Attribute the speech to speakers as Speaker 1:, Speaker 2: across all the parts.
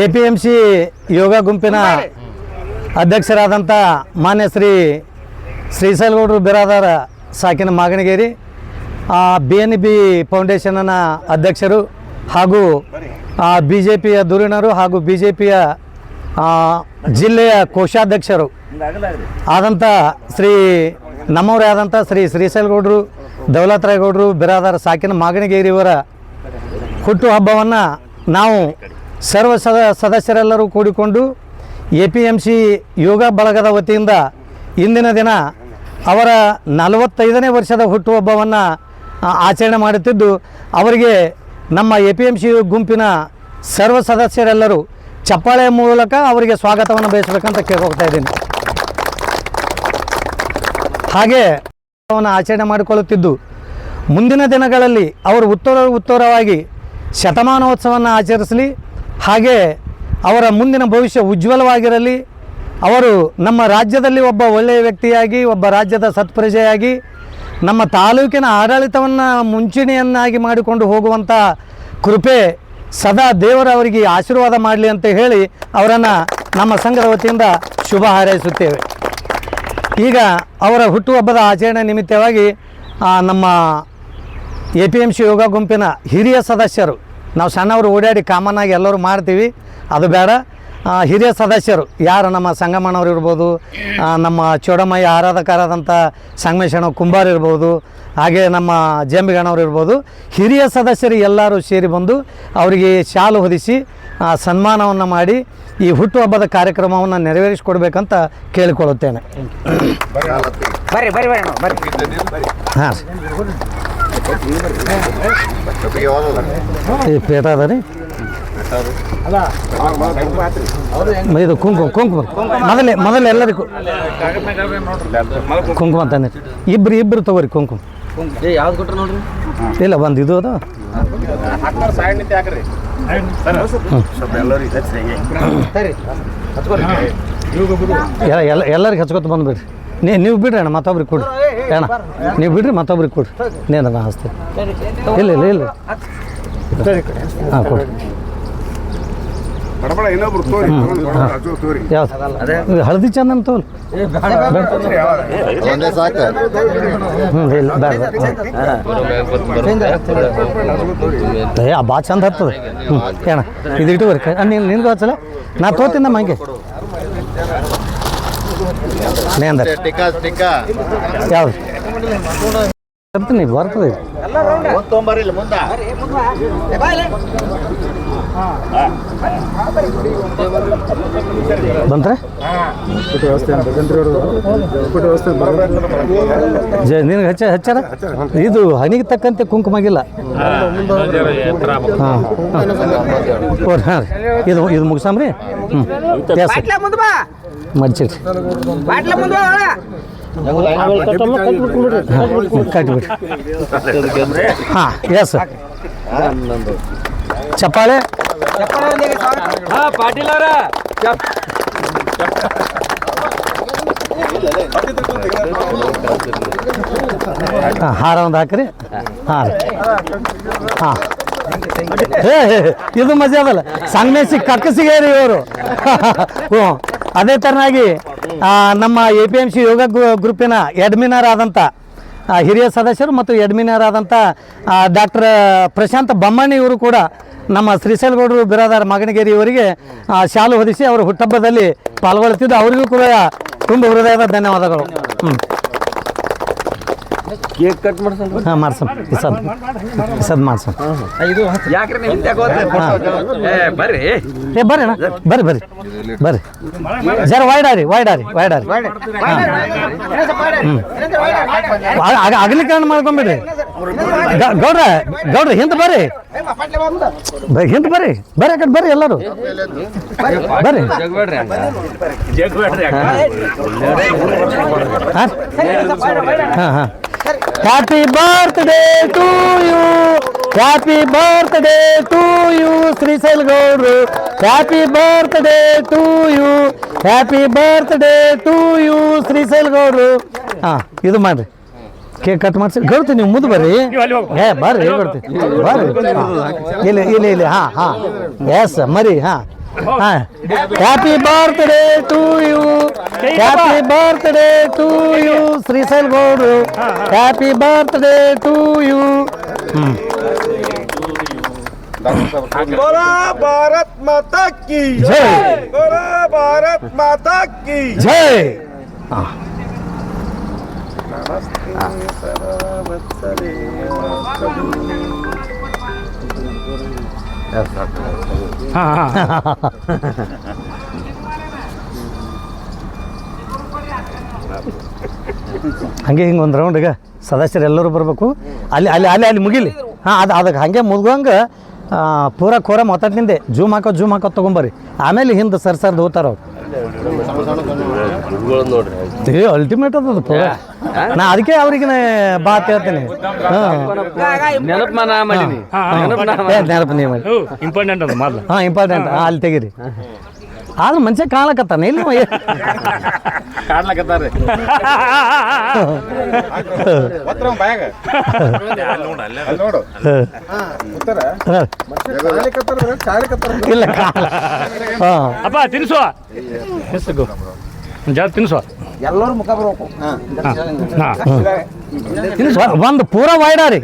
Speaker 1: APMC ಯೋಗ ಗುಂಪಿನ ಅಧ್ಯಕ್ಷರಾದಂಥ ಮಾನ್ಯ ಶ್ರೀ ಶ್ರೀಶೈಲಗೌಡರು ಬಿರಾದಾರ ಸಾಕಿನ ಮಾಗಣಗೇರಿ, BNB ಫೌಂಡೇಶನ್ನ ಅಧ್ಯಕ್ಷರು ಹಾಗೂ BJPಯ ಧುರೀಣರು ಹಾಗೂ BJPಯ ಜಿಲ್ಲೆಯ ಕೋಶಾಧ್ಯಕ್ಷರು ಆದಂಥ ನಮ್ಮವರೇ ಆದಂಥ ಶ್ರೀಶೈಲಗೌಡರು ದೌಲತರಾಯಗೌಡರು ಬಿರಾದಾರ ಸಾಕಿನ ಮಾಗಣಗೇರಿಯವರ ಹುಟ್ಟುಹಬ್ಬವನ್ನು ನಾವು ಸರ್ವ ಸದಸ್ಯರೆಲ್ಲರೂ ಕೂಡಿಕೊಂಡು APMC ಯೋಗ ಬಳಗದ ವತಿಯಿಂದ ಇಂದಿನ ದಿನ ಅವರ 45ನೇ ವರ್ಷದ ಹುಟ್ಟುಹಬ್ಬವನ್ನು ಆಚರಣೆ ಮಾಡುತ್ತಿದ್ದು, ಅವರಿಗೆ ನಮ್ಮ APMC ಗುಂಪಿನ ಸರ್ವ ಸದಸ್ಯರೆಲ್ಲರೂ ಚಪ್ಪಾಳೆ ಮೂಲಕ ಅವರಿಗೆ ಸ್ವಾಗತವನ್ನು ಬಯಸಬೇಕಂತ ಕೇಳ್ಕೊಳ್ತಾ ಇದ್ದೀನಿ. ಹಾಗೆ ಆಚರಣೆ ಮಾಡಿಕೊಳ್ಳುತ್ತಿದ್ದು, ಮುಂದಿನ ದಿನಗಳಲ್ಲಿ ಅವರು ಉತ್ತರವಾಗಿ ಶತಮಾನೋತ್ಸವವನ್ನು ಆಚರಿಸಲಿ, ಹಾಗೆ ಅವರ ಮುಂದಿನ ಭವಿಷ್ಯ ಉಜ್ವಲವಾಗಿರಲಿ. ಅವರು ನಮ್ಮ ರಾಜ್ಯದಲ್ಲಿ ಒಬ್ಬ ಒಳ್ಳೆಯ ವ್ಯಕ್ತಿಯಾಗಿ, ಒಬ್ಬ ರಾಜ್ಯದ ಸತ್ಪ್ರಜೆಯಾಗಿ, ನಮ್ಮ ತಾಲೂಕಿನ ಆಡಳಿತವನ್ನು ಮುಂಚೂಣಿಯನ್ನಾಗಿ ಮಾಡಿಕೊಂಡು ಹೋಗುವಂಥ ಕೃಪೆ ಸದಾ ದೇವರ ಅವರಿಗೆ ಆಶೀರ್ವಾದ ಮಾಡಲಿ ಅಂತ ಹೇಳಿ ಅವರನ್ನು ನಮ್ಮ ಸಂಘದ ವತಿಯಿಂದ ಶುಭ ಹಾರೈಸುತ್ತೇವೆ. ಈಗ ಅವರ ಹುಟ್ಟುಹಬ್ಬದ ಆಚರಣೆ ನಿಮಿತ್ತವಾಗಿ ನಮ್ಮ APMC ಯೋಗ ಗುಂಪಿನ ಹಿರಿಯ ಸದಸ್ಯರು, ನಾವು ಸಣ್ಣವರು ಓಡಾಡಿ ಕಾಮನ್ ಆಗಿ ಎಲ್ಲರೂ ಮಾಡ್ತೀವಿ, ಅದು ಬೇಡ. ಹಿರಿಯ ಸದಸ್ಯರು ಯಾರು ನಮ್ಮ ಸಂಗಮಣ್ಣವ್ರು ಇರ್ಬೋದು, ನಮ್ಮ ಚೋಡಮಯ್ಯ ಆರಾಧಕರಾದಂಥ ಸಂಗಮೇಶಣ್ಣ ಕುಂಬಾರ್ ಇರ್ಬೋದು, ಹಾಗೆ ನಮ್ಮ ಜಂಬಿಗಣ್ಣವ್ರು ಇರ್ಬೋದು, ಹಿರಿಯ ಸದಸ್ಯರು ಎಲ್ಲರೂ ಸೇರಿ ಬಂದು ಅವರಿಗೆ ಶಾಲು ಹೊದಿಸಿ ಸನ್ಮಾನವನ್ನು ಮಾಡಿ ಈ ಹುಟ್ಟುಹಬ್ಬದ ಕಾರ್ಯಕ್ರಮವನ್ನು ನೆರವೇರಿಸಿಕೊಡ್ಬೇಕಂತ ಕೇಳಿಕೊಳ್ಳುತ್ತೇನೆ. ಹಾಂ ಈ ಪೇಟ ಅದ ರೀ, ಇದು ಕುಂಕುಮ ಮೊದಲು ಎಲ್ಲರಿಗೂ ಕುಂಕುಮ ತಾನೆ, ಇಬ್ರು ತಗೋರಿ ಕುಂಕುಮ.
Speaker 2: ಯಾವ್ದು ಕೊಟ್ರೆ ನೋಡ್ರಿ,
Speaker 1: ಇಲ್ಲ ಒಂದು ಇದು ಅದು ಎಲ್ಲರಿಗೆ ಹಚ್ಕೊತ ಬಂದುಬಿಡ್ರಿ. ನೀವು ಬಿಡ್ರಿ ಅಣ್ಣ, ಮತ್ತೊಬ್ರಿಗೆ ಕೊಡ್ರಿ ಅಣ್ಣ, ನೀವು ಬಿಡ್ರಿ ಮತ್ತೊಬ್ರಿಗೆ ಕೊಡ್ರಿ. ನೇನ ಹಚ್ತೀವಿ. ಇಲ್ಲ ಹಾಂ ಕೊಡ್ರಿ. ಯಾವ್ದು ಹಳದಿ ಚಂದನ್ ತೋಲ್ ಭಾಳ ಚಂದ ಹತ್ತದ. ಏನ ಇದು ಇಟ್ಟುವರಿ ನಿನ್ಗೂ ಹಚ್ಚಲ್ಲ, ನಾ ತೋತಿಂದ ಹಂಗೆ ನೇಂದ್ರ ಯಾವ್ದು ನೀವು ಬರ್ತದೆ ಬಂದ್ರೆ ನಿನಗೆ ಹಚ್ಚಾರ ಇದು ಹನಿಗೆ ತಕ್ಕಂತೆ ಕುಂಕುಮಾಗಿಲ್ಲ. ಹಾಂ ಹಾಂ ಇದು ಮುಗಿಸಾಮ್ರಿ. ಮಡ್ಚಿಡ್ರಿ ಕಟ್ಬಿಡ್ರಿ. ಹಾಂ ಎಸ್ ಚಪ್ಪಾಳೆ.
Speaker 2: ಪಾಟೀಲ್ ಅವರ
Speaker 1: ಹಾರ ಒಂದು ಹಾಕ್ರಿ. ಹಾಂ ಹಾಂ ಇದು ಮಜಾ ಅದಲ್ಲ, ಸಂಗಮೇಶಿ ಕಕ್ಕಸಿಗೇರಿ ಇವರು. ಹ್ಞೂ ಅದೇ ಥರನಾಗಿ ನಮ್ಮ APMC ಯೋಗ ಗ್ರೂಪಿನ ಅಡ್ಮಿನರ್ ಆದಂಥ ಹಿರಿಯ ಸದಸ್ಯರು ಮತ್ತು ಅಡ್ಮಿನರ್ ಆದಂಥ ಡಾಕ್ಟರ್ ಪ್ರಶಾಂತ್ ಬೊಮ್ಮಣ್ಣಿ ಇವರು ಕೂಡ ನಮ್ಮ ಶ್ರೀಶೈಲಗೌಡರು ಬಿರಾದಾರ ಮಾಗಣಗೇರಿ ಇವರಿಗೆ ಶಾಲು ಹೊದಿಸಿ ಅವರ ಹುಟ್ಟುಹಬ್ಬದಲ್ಲಿ ಪಾಲ್ಗೊಳ್ಳುತ್ತಿದ್ದು, ಅವರಿಗೂ ಕೂಡ ತುಂಬ ಹೃದಯದ ಧನ್ಯವಾದಗಳು.
Speaker 2: ಕೇಕ್ ಕಟ್ ಮಾಡ್ಸೋಣ.
Speaker 1: ಹಾಂ ಮಾಡ್ಸೋಣ, ಇಸದ್ ಮಾಡ್ಸೋಣ.
Speaker 2: ಬರ್ರಿ
Speaker 1: ಬರ್ರಿ ಅಣ್ಣ, ಬರ್ರಿ ಜರ ವೈಡಾರಿ ಅಗಲೀಕರಣ ಮಾಡ್ಕೊಂಬಿಡ್ರಿ. ಗೌಡ್ರ ಹಿಂದೆ ಬರ್ರಿ ಆ ಕಡೆ ಬರ್ರಿ ಎಲ್ಲರೂ ಬರ್ರಿ. ಹಾಂ ಹಾಂ Happy birthday to you, happy birthday to you, Srisailgaudu. Happy birthday to you, happy birthday to you, Srisailgaudu. ಇದು ಮಾಡ್ರಿ. ಕೇಕ್ ಕಟ್ ಮಾಡಿಸಿ ಗೌಡ್ತಿ ನೀವು ಮುಂದೆ ಬರ್ರಿ ಏ ಬರ್ರಿ ಗೌಡ್ತಿ ಬರ್ರಿ ಇಲ್ಲಿ ಹಾಂ ಎಸ್ ಮರಿ ಹಾಂ happy birthday to you happy birthday to you Shrishail ಗೌಡ್ರು ಹ್ಯಾಪಿ ಬರ್ತ್ಡೇ ಟು ಯು
Speaker 3: बोला भारत माता की
Speaker 1: जय
Speaker 3: बोला भारत माता की
Speaker 1: जय ಹಂಗೆ ಹಿಂಗೆ ಒಂದು ರೌಂಡ್ ಈಗ ಸದಸ್ಯರು ಎಲ್ಲರೂ ಬರಬೇಕು ಅಲ್ಲಿ ಅಲ್ಲಿ ಅಲ್ಲಿ ಅಲ್ಲಿ ಮುಗಿಲಿ ಹಾಂ ಅದಕ್ಕೆ ಹಾಗೆ ಮುಗ್ದಂಗೆ ಪೂರ ಕೋರ ಮೊತ್ತಟ್ಟಿಂದೆ ಜೂಮ್ ಹಾಕೋ ತೊಗೊಂಬರ್ರಿ ಆಮೇಲೆ ಹಿಂದೆ ಸರ್ದು ಹೋಗ್ತಾರ ಅವ್ರು ಅಲ್ಟಿಮೇಟ್ ಅದದು ಪೂರ ನಾ ಅದಕ್ಕೆ ಅವ್ರಿಗೆ ಬಾ ಅಂತ ಹೇಳ್ತೇನೆ ನೆನಪು ನೀವು ಮಾಡಿ
Speaker 4: ಇಂಪಾರ್ಟೆಂಟ್ ಅದು ಮೊದಲು
Speaker 1: ಹಾಂ ಇಂಪಾರ್ಟೆಂಟ್ ಅಲ್ಲಿ ತೆಗೀರಿ ಆದ್ರೆ ಮನುಷ್ಯ ಕಾಣಕತ್ತಾನ ಇಲ್ಲ
Speaker 3: ಕಾಡ್ಲಕತ್ತಾರ್ರಿ ಒತ್ತರ ಬ್ಯಾಗ್ ನೋಡು ಉತ್ತರ
Speaker 1: ಇಲ್ಲ ಕಾಣಲ್ಲ ಹಾಂ
Speaker 4: ಅಪ್ಪ ತಿನ್ಸುವ ಜಾಸ್ತಿ ತಿನ್ಸುವ
Speaker 3: ಎಲ್ಲರೂ ಮುಖ ಬರ್ಬೇಕು
Speaker 1: ಒಂದು ಪೂರ ವೈಡಾರಿ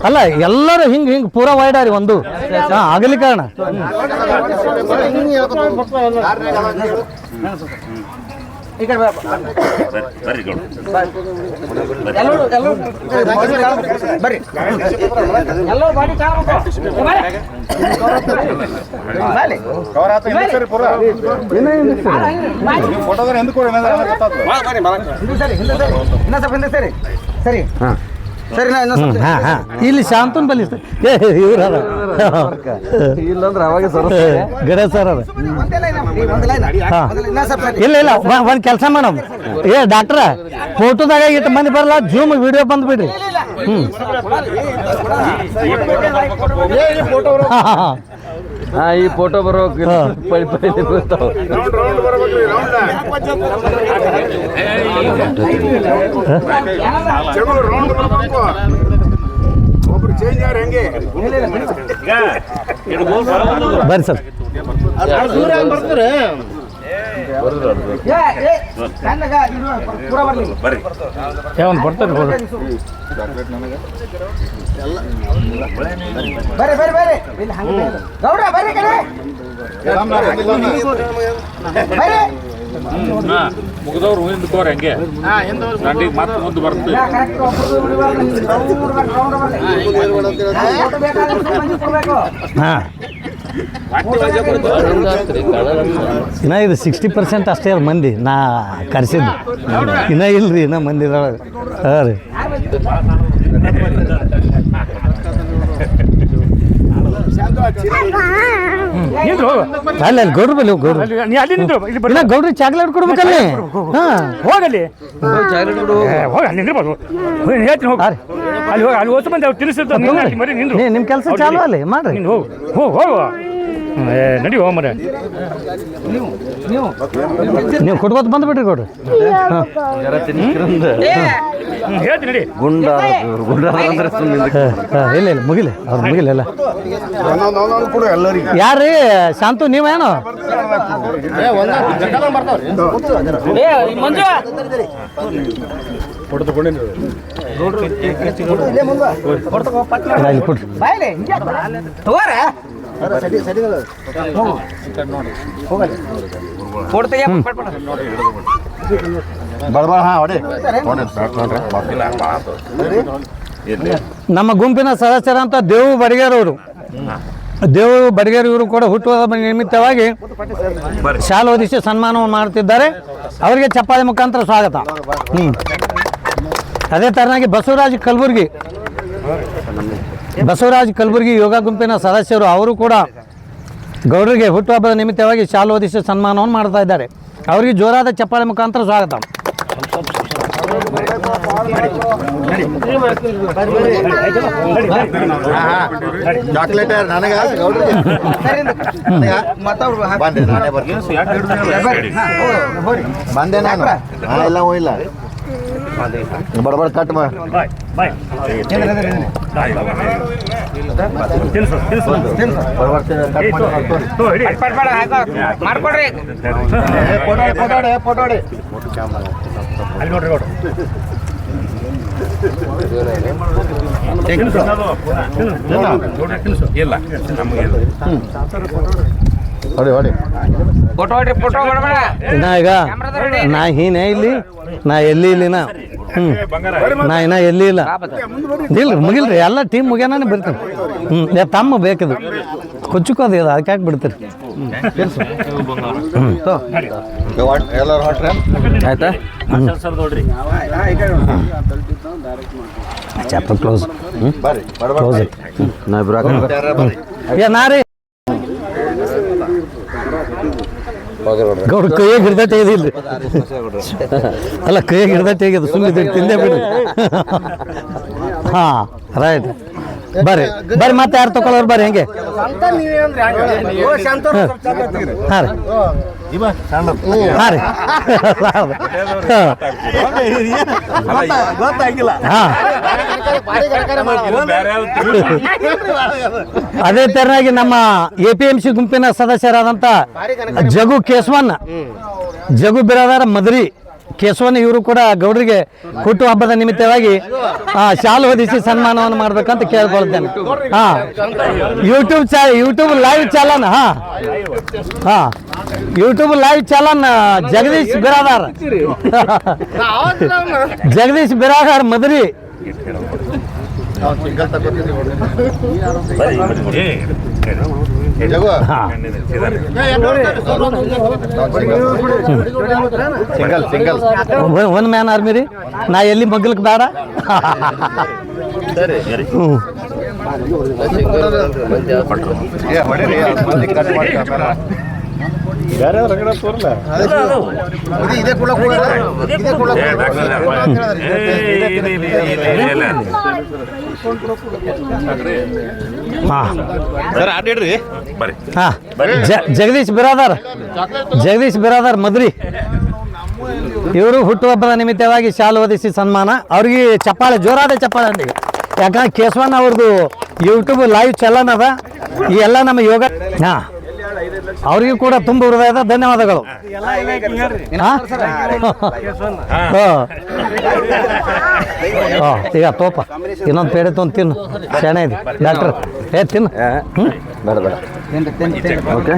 Speaker 1: ಅಲ್ಲ ಎಲ್ಲರೂ ಹಿಂಗೆ ಪೂರ ವೈಡಾರಿ ಒಂದು ಅಗಲೀಕರಣ
Speaker 3: ಬರ್ರಿ ಫೋಟೋದಾರ ಎಂದು ಕೊಡಿ ಸರಿ ಸರಿ ಸರಿ
Speaker 1: ಇಲ್ಲಿ ಶಾಂತನ್ ಬಲಿ ಇವ್ರ
Speaker 2: ಇಲ್ಲಂದ್ರೆ ಅವಾಗ
Speaker 1: ಗಣೇಶ್ ಸರ್ ಅದ ಇಲ್ಲ ಇಲ್ಲ ಒಂದು ಕೆಲಸ ಮಾಡಮ್ ಏ ಡಾಕ್ಟ್ರ ಫೋಟೋದಾಗ ಇಟ್ಟು ಮಂದಿ ಬರಲ್ಲ ಜೂಮ್ ವಿಡಿಯೋ ಬಂದ್ಬಿಡ್ರಿ
Speaker 2: ಈ ಫೋಟೋ ಬರೋಕೆ
Speaker 3: ಒಬ್ರು ಚೇಂಜ್ ಯಾರು ಹೆಂಗೆ
Speaker 1: ಬರ್ರಿ ಸರ್
Speaker 4: ಒಂದು ಬರ್ತಾರೆ
Speaker 3: ಬರ್ರಿ ಬರ್ರಿ ಬರ್ರಿ ಗೌಡ ಬರ್ರಿ ಕಡೆ ಬರ್ರಿ
Speaker 4: ಮುಗಿದವ್ರು ಹಿಂದ್ಕೋರ್ ಹಂಗೆ ಮತ್ತೆ ಮುಂದೆ ಬರ್ತದೆ
Speaker 1: ಹಾಂ ಇನ್ನ ಇದು 60% ಅಷ್ಟೇ ಅದ ಮಂದಿ ನಾ ಕರ್ಸಿದ್ದು ಇನ್ನ ಇಲ್ರಿ ಇನ್ನ ಮಂದಿ ಇದ್ರೊಳಗೆ ಹಾಂ ರೀ ಅಲ್ಲಿ ಗೌಡ್ರ ಬಲ್ಲಿ ಗೌಡ್ರು
Speaker 4: ನೀ ಅಲ್ಲಿ ನಿಂತು ಇಲ್ಲಿ
Speaker 1: ಇನ್ನ ಗೌಡ್ರಿಗೆ ಚಾಕ್ಲೇಟ್ ಕೊಡ್ಬೇಕಲ್ಲಿ ಹಾಂ
Speaker 4: ಹೋಗಲ್ಲಿ ಹೋಗಿ ಅಲ್ಲಿ ನಿಂದಿರ್ಬೋದು ಹೇಳ್ತೀನಿ ಹೋಗಿ ಅಲ್ಲಿ ಹೋಗಿ ಅಲ್ಲಿ ಓಸು ಬಂದು ಅವ್ರು ತಿನ್ನಿಸಿರ್ತಾರೆ ಮರಿ ನಿಂದ್ರು
Speaker 1: ನಿಮ್ಮ ಕೆಲಸ ಚಾಲು ಅಲ್ಲಿ ಮಾಡ್ರಿ
Speaker 4: ನೀನು ಹೋಗು ನಡಿ ಹೋಗ ಮರ
Speaker 1: ನೀವು ಕೊಟ್ಕೋತ ಬಂದ್ಬಿಟ್ರಿ ಗೌಡ್ರಿ
Speaker 4: ಹೇಳ್ತೀನಿ ನಡಿ
Speaker 1: ಇಲ್ಲ ಇಲ್ಲ ಮುಗಿಲಿ ಅವ್ರು ಮುಗಿಲಿ ಎಲ್ಲ
Speaker 3: ಕೊಡು ಎಲ್ಲರಿಗೆ
Speaker 1: ಯಾರ್ರೀ ಶಾಂತು ನೀವೇನು ಇಲ್ಲಿ ಕೊಡ್ರಿ ನಮ್ಮ ಗುಂಪಿನ ಸದಸ್ಯರಂತ ದೇವು ಬಡಿಗೇರ್ ಅವರು ಇವರು ಕೂಡ ಹುಟ್ಟುಹಬ್ಬ ನಿಮಿತ್ತವಾಗಿ ಶಾಲೆ ಹೊದಿಸಿ ಸನ್ಮಾನವನ್ನು ಮಾಡುತ್ತಿದ್ದಾರೆ. ಅವರಿಗೆ ಚಪ್ಪಾಳೆ ಮುಖಾಂತರ ಸ್ವಾಗತ. ಅದೇ ತರನಾಗಿ ಬಸವರಾಜ್ ಕಲಬುರ್ಗಿ ಯೋಗ ಗುಂಪಿನ ಸದಸ್ಯರು ಅವರು ಕೂಡ ಗೌಡರಿಗೆ ಹುಟ್ಟುಹಬ್ಬದ ನಿಮಿತ್ತವಾಗಿ ಶಾಲೆ ಹೊದಿಸಿ ಸನ್ಮಾನವನ್ನು ಮಾಡ್ತಾ ಇದ್ದಾರೆ. ಅವರಿಗೆ ಜೋರಾದ ಚಪ್ಪಾಳೆ ಮುಖಾಂತರ ಸ್ವಾಗತ.
Speaker 3: ಚಾಕ್ಲೇಟ್ ನನಗ ಬಂದೆ ನಾನು ಎಲ್ಲ ಹೋಗಿಲ್ಲ ಬಡಬಡ ಕಟ್ ಮಾ
Speaker 4: ಬಾಯ್ ಬಾಯ್ ತಿನ್ಸು ತಿನ್ಸು
Speaker 3: ಬಡಬಡ ಕಟ್ ಮಾಡಿ
Speaker 4: ಮಾಡ್ಕೊಡ್ರಿ
Speaker 3: ಫೋಟೋಡಿ
Speaker 4: ಅಲ್ಲಿ ನೋಡ್ರಿ ನೋಡು ಇಲ್ಲ ನಮಗೆ
Speaker 3: ಹೊಡಿ
Speaker 1: ಇನ್ನ ಈಗ ನಾ ಹೀನೇ ಇಲ್ಲಿ ನಾ ಎಲ್ಲಿ ಇಲ್ಲಿನ ನಾ ಇನ್ನ ಎಲ್ಲಿ ಇಲ್ಲ ಇಲ್ರಿ ಮುಗಿಲ್ರಿ ಎಲ್ಲ ಟೀಮ್ ಮುಗ್ಯಾನೇ ಬರ್ತೀನಿ ತಮ್ಮ ಬೇಕದು ಕೊಚ್ಚುಕೋದು ಇದು ಅದಕ್ಕೆ ಯಾಕೆ ಬಿಡ್ತೀರಿ
Speaker 3: ಎಲ್ಲರೂ ಹೊಟ್ರೆ
Speaker 2: ಆಯ್ತಾ
Speaker 4: ಸರ್ ನೋಡ್ರಿ
Speaker 1: ಚಾಪ್ಟರ್ ಕ್ಲೋಸ್
Speaker 3: ಬರ್ರಿ ಬಡಬಡ
Speaker 1: ಕ್ಲೋಸ್
Speaker 2: ನಾ ಇಬ್ರು
Speaker 1: ಏ ನಾ ರೀ ಗೌಡ ಕೈಯಾಗ ಹಿಡ್ದಟ್ಟೆ ಇದಿಲ್ಲ ಅಲ್ಲ ಕೈಯಾಗ ಹಿಡ್ದಟ್ಟೆ ಹೇಗಿದೆ ಸುಮ್ಮನೆ ತಿಂದೇ ಬಿಡಿ ಹಾಂ ರೈಟ್ ಬರ್ರಿ ಬರ್ರಿ ಮತ್ತೆ ಯಾರು ತಗೊಳ್ಳೋರು ಬರ್ರಿ ಹೆಂಗೆ ಹಾಂ ರೀ ಹಾಂ ರೀ ಹಾಂ ಅದೇ ತೆರನಾಗಿ ನಮ್ಮ APMC ಗುಂಪಿನ ಸದಸ್ಯರಾದಂಥ ಜಗು ಕೇಶವನ್ ಜಗು ಬಿರಾದಾರ ಮದರಿ ಕೇಶವನ್ ಇವರು ಕೂಡ ಗೌಡರಿಗೆ ಹುಟ್ಟು ಹಬ್ಬದ ನಿಮಿತ್ತವಾಗಿ ಶಾಲು ಹೊದಿಸಿ ಸನ್ಮಾನವನ್ನು ಮಾಡ್ಬೇಕಂತ ಕೇಳ್ಕೊಳ್ತೇನೆ ಹಾಂ ಯೂಟ್ಯೂಬ್ ಲೈವ್ ಚಾಲನ್ ಹಾಂ ಯೂಟ್ಯೂಬ್ ಲೈವ್ ಚಾಲನ್ ಜಗದೀಶ್ ಬಿರಾದಾರ್ ಜಗದೀಶ್ ಬಿರಾದಾರ್ ಮದರಿ
Speaker 3: Jagu single
Speaker 1: one man army ರೀ ನಾ ಎಲ್ಲಿ ಮಗ್ಲಕ್ ಬೇಡ ಹ್ಞೂ
Speaker 3: ಹೊಡಿರಿ ಕಟ್ ಮಾಡಿ ಬೇರೆ ರಗಡ ತೋರ್ಲ ಇದೇ ಕೂಡ
Speaker 1: ಹಾಂ
Speaker 3: ಸರ್ ಆಡಿಡ್ರಿ
Speaker 1: ಹಾಂ ಜಗದೀಶ್ ಬಿರಾದಾರ್ ಮದ್ರಿ ಇವರು ಹುಟ್ಟುಹಬ್ಬದ ನಿಮಿತ್ತವಾಗಿ ಶಾಲು ಹೊದಿಸಿ ಸನ್ಮಾನ ಅವ್ರಿಗೆ ಚಪ್ಪಾಳೆ ಜೋರಾದ ಚಪ್ಪಾಳೆ ಅಂడి ಯಾಕಂದ್ರೆ ಕೇಶವನ್ ಅವ್ರದ್ದು ಯೂಟ್ಯೂಬ್ ಲೈವ್ ಚಲನ್ ಅದ ಈ ಎಲ್ಲ ನಮ್ಮ ಯೋಗ ಹಾಂ ಅವ್ರಿಗೂ ಕೂಡ ತುಂಬ ಹೃದಯದ ಧನ್ಯವಾದಗಳು ಈಗ ತೋಪ ಇನ್ನೊಂದು ಪೇಡೆ ತೊಂದು ತಿನ್ನು ಶಾಣೆ ಇದೆ ಡಾಕ್ಟ್ರ್ ತಿನ್ನು
Speaker 2: ಬೇಡ ಬೇಡ ಓಕೆ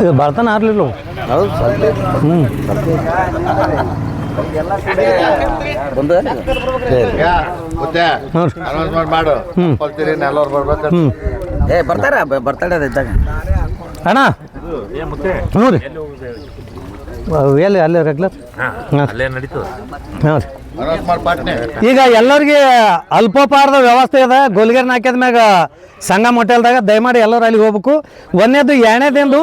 Speaker 1: ಇದು ಬರ್ತಾನೆ ಆರ್ಲಿಲ್ಲ
Speaker 2: ಹೌದು
Speaker 1: ಹ್ಞೂ
Speaker 3: ಮತ್ತೆ ಅನೌನ್ಸ್ಮೆಂಟ್ ಮಾಡು ಕೊಡ್ತೀರಿ ಎಲ್ಲರೂ ಬರ್ಬೇಕು
Speaker 1: ಹ್ಞೂ
Speaker 2: ಬರ್ತಾರ ಬರ್ತಾಳೆ ಇದ್ದಾಗ
Speaker 1: ಅಣ್ಣ ಹ್ಞೂ ರೀ ಎಲ್ಲಿ ಅಲ್ಲೇ ರೆಗ್ಯುಲರ್ ಹಾಂ
Speaker 4: ಅಲ್ಲೇ ನಡೀತದೆ
Speaker 1: ಹಾಂ ರೀ
Speaker 3: ಅನೌನ್ಸ್ ಮಾಡಿ ಪಾಟ್ನೆ
Speaker 1: ಈಗ ಎಲ್ಲರಿಗೆ ಅಲ್ಪೋಪಹಾರದ ವ್ಯವಸ್ಥೆ ಇದೆ ಗೋಲ್ಗೇರ್ ನಾಕ್ಯದ ಮ್ಯಾಗ ಸಂಗಮ್ ಹೋಟೆಲ್ದಾಗ ದಯಮಾಡಿ ಎಲ್ಲರೂ ಅಲ್ಲಿ ಹೋಗ್ಬೇಕು ಒಂದೇದು ಎರಡನೇದೇನು